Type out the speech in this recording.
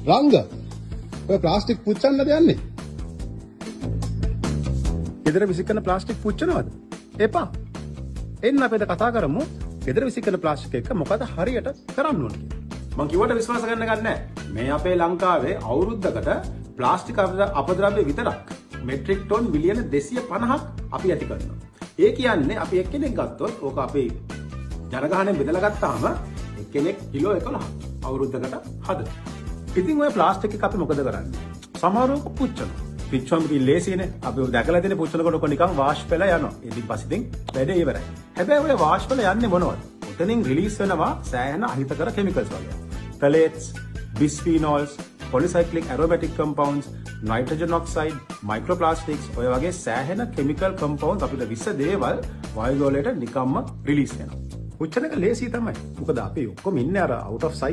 රංග ඔය ප්ලාස්ටික් පුච්චන්නද යන්නේ? ගෙදර විසිකරන ප්ලාස්ටික් පුච්චනවද? එපා. එන්න අපි කතා කරමු ගෙදර විසිකරන ප්ලාස්ටික් එක මොකද හරියට කරන්න ඕනේ කියලා. මං කිව්වට විශ්වාස කරන්න ගන්නෑ. මේ අපේ ලංකාවේ අවුරුද්දකට ප්ලාස්ටික් අපද්‍රව්‍ය විතරක් මෙට්‍රික් ටොන් මිලියන 250ක් අපි ඇති කරනවා. ඒ කියන්නේ අපි එක්කෙනෙක් ගත්තොත් ඕක අපි ජනගහනයෙන් බෙදලා ගත්තාම එක්කෙනෙක් කිලෝ 11 අවුරුද්දකට හදන. ඉතින් ඔය ප්ලාස්ටික් එක අපි මොකද කරන්නේ? සමහරව පුච්චනවා. පිච්චුවම ඉතින් ලේසියනේ. අපි ඔය දැකලා තියෙන පුච්චනකොට ඔක නිකන් වාෂ් වෙලා යනවා. ඉතින් පස්සේ ඉතින් වැඩේ ඉවරයි. හැබැයි ඔය වාෂ් වෙලා යන්නේ මොනවද? උතනින් රිලීස් වෙනවා සෑහෙන අහිතකර කෙමිකල්ස් වගේ. ෆැලේට්ස්, බිස්ෆීනෝල්ස්, polycyclic aromatic compounds, nitrogen oxide, microplastics ඔය වගේ සෑහෙන chemical compounds අපිට විස දේවල් වායු ගෝලයට නිකම්ම රිලීස් වෙනවා. පුච්චන එක ලේසි තමයි. මොකද අපි ඔක්කොම ඉන්නේ අර out of sight